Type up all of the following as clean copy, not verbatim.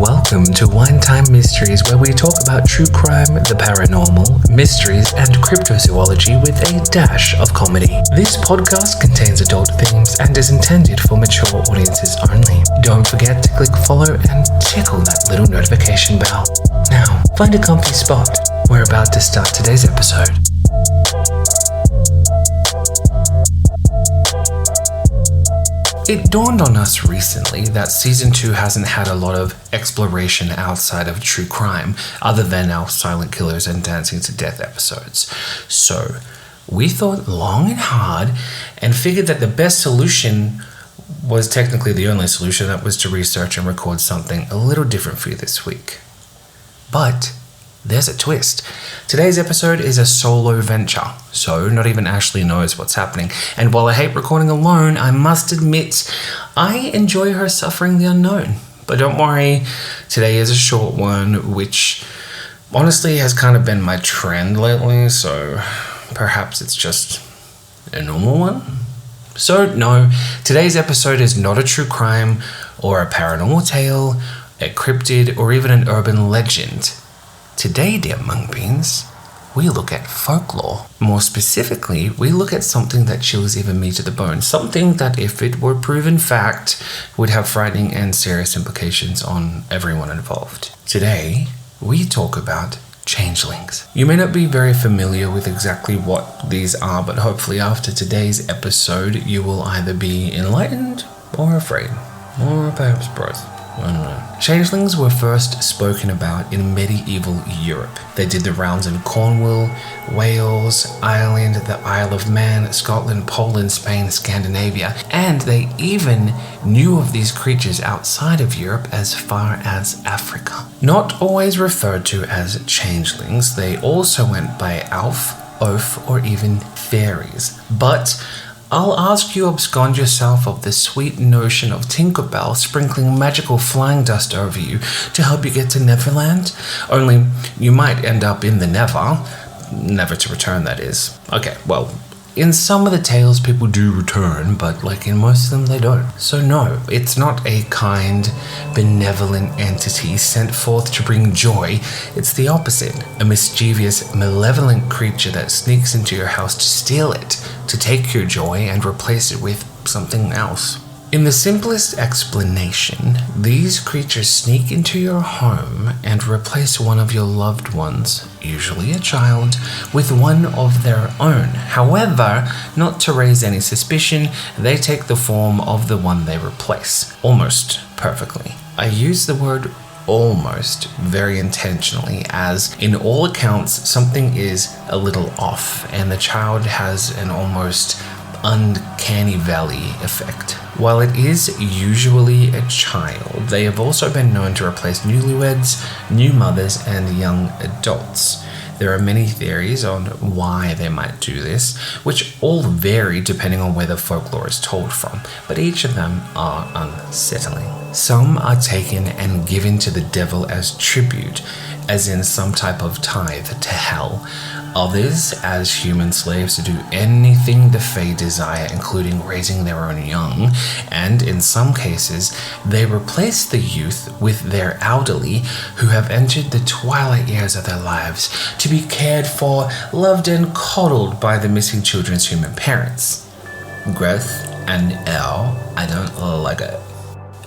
Welcome to Wine Time Mysteries, where we talk about true crime, the paranormal, mysteries, and cryptozoology with a dash of comedy. This podcast contains adult themes and is intended for mature audiences only. Don't forget to click follow and tickle that little notification bell. Now, find a comfy spot. We're about to start today's episode. It dawned on us recently that Season 2 hasn't had a lot of exploration outside of true crime, other than our silent killers and dancing to death episodes. So, we thought long and hard and figured that the best solution was technically the only solution, that was to research and record something a little different for you this week. But there's a twist. Today's episode is a solo venture, so not even Ashley knows what's happening. And while I hate recording alone, I must admit I enjoy her suffering the unknown. But don't worry, today is a short one, which honestly has kind of been my trend lately, so perhaps it's just a normal one. So no, today's episode is not a true crime or a paranormal tale, a cryptid, or even an urban legend. Today, dear mung beans, we look at folklore. More specifically, we look at something that chills even me to the bone. Something that, if it were proven fact, would have frightening and serious implications on everyone involved. Today, we talk about changelings. You may not be very familiar with exactly what these are, but hopefully after today's episode, you will either be enlightened or afraid, or perhaps both. I don't know. Changelings were first spoken about in medieval Europe. They did the rounds in Cornwall, Wales, Ireland, the Isle of Man, Scotland, Poland, Spain, Scandinavia, and they even knew of these creatures outside of Europe as far as Africa. Not always referred to as changelings, they also went by elf, oaf, or even fairies. But I'll ask you abscond yourself of the sweet notion of Tinkerbell sprinkling magical flying dust over you to help you get to Neverland. Only you might end up in the never to return, that is. Okay, well, in some of the tales people do return, but like in most of them they don't. So no, it's not a kind, benevolent entity sent forth to bring joy. It's the opposite, a mischievous, malevolent creature that sneaks into your house to steal it, to take your joy and replace it with something else. In the simplest explanation, these creatures sneak into your home and replace one of your loved ones, usually a child, with one of their own. However, not to raise any suspicion, they take the form of the one they replace, almost perfectly. I use the word almost very intentionally, as in all accounts something is a little off and the child has an almost uncanny valley effect. While it is usually a child, they have also been known to replace newlyweds, new mothers, and young adults. There are many theories on why they might do this, which all vary depending on where the folklore is told from, but each of them are unsettling. Some are taken and given to the devil as tribute, as in some type of tithe to hell. Others as human slaves to do anything the Fae desire, including raising their own young, and in some cases, they replace the youth with their elderly who have entered the twilight years of their lives to be cared for, loved and coddled by the missing children's human parents. Growth and I don't like it.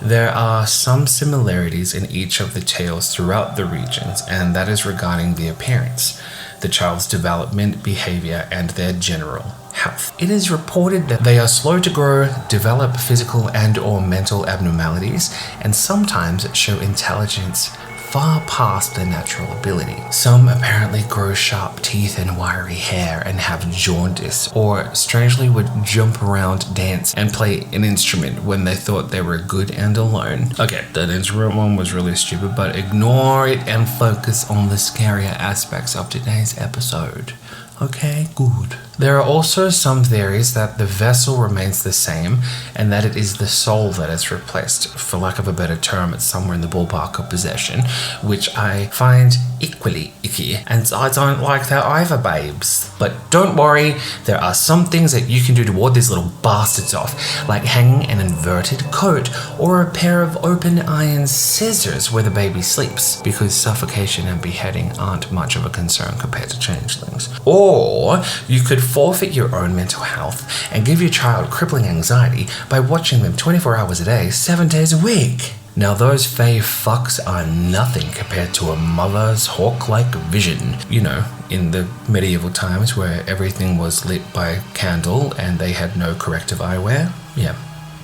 There are some similarities in each of the tales throughout the regions, and that is regarding the appearance, the child's development, behavior, and their general health. It is reported that they are slow to grow, develop physical and or mental abnormalities, and sometimes show intelligence far past their natural ability. Some apparently grow sharp teeth and wiry hair and have jaundice, or strangely would jump around, dance, and play an instrument when they thought they were good and alone. Okay, that instrument one was really stupid, but ignore it and focus on the scarier aspects of today's episode. Okay, good. There are also some theories that the vessel remains the same and that it is the soul that is replaced. For lack of a better term, it's somewhere in the ballpark of possession, which I find equally icky, and I don't like that either, babes. But don't worry, there are some things that you can do to ward these little bastards off, like hanging an inverted coat or a pair of open iron scissors where the baby sleeps, because suffocation and beheading aren't much of a concern compared to changelings. Or you could forfeit your own mental health and give your child crippling anxiety by watching them 24 hours a day, 7 days a week. Now those fey fucks are nothing compared to a mother's hawk-like vision. You know, in the medieval times where everything was lit by candle and they had no corrective eyewear. Yeah,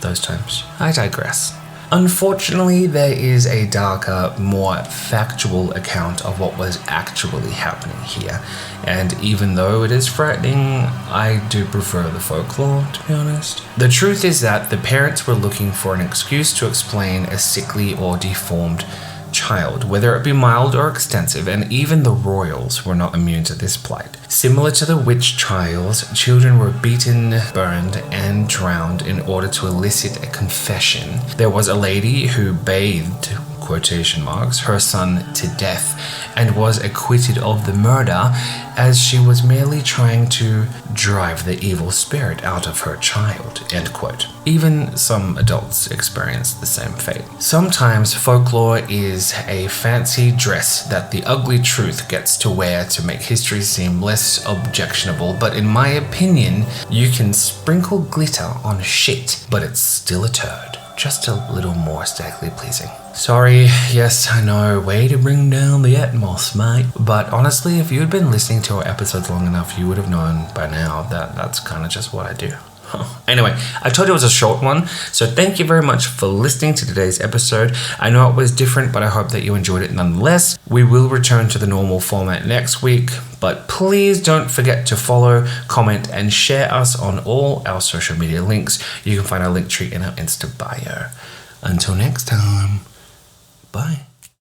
those times. I digress. Unfortunately, there is a darker, more factual account of what was actually happening here. And even though it is frightening, I do prefer the folklore, to be honest. The truth is that the parents were looking for an excuse to explain a sickly or deformed child, whether it be mild or extensive, and even the royals were not immune to this plight. Similar to the witch trials, children were beaten, burned, and drowned in order to elicit a confession. There was a lady who bathed, quotation marks, her son to death and was acquitted of the murder as she was merely trying to drive the evil spirit out of her child, end quote. Even some adults experienced the same fate. Sometimes folklore is a fancy dress that the ugly truth gets to wear to make history seem less objectionable, but in my opinion, you can sprinkle glitter on shit, but it's still a turd. Just a little more aesthetically pleasing. Sorry, yes, I know, way to bring down the atmos, mate. But honestly, if you had been listening to our episodes long enough, you would have known by now that that's kind of just what I do. Anyway, I told you it was a short one, so thank you very much for listening to today's episode. I know it was different, but I hope that you enjoyed it nonetheless. We will return to the normal format next week, but please don't forget to follow, comment, and share us on all our social media links. You can find our link tree in our Insta bio. Until next time, bye.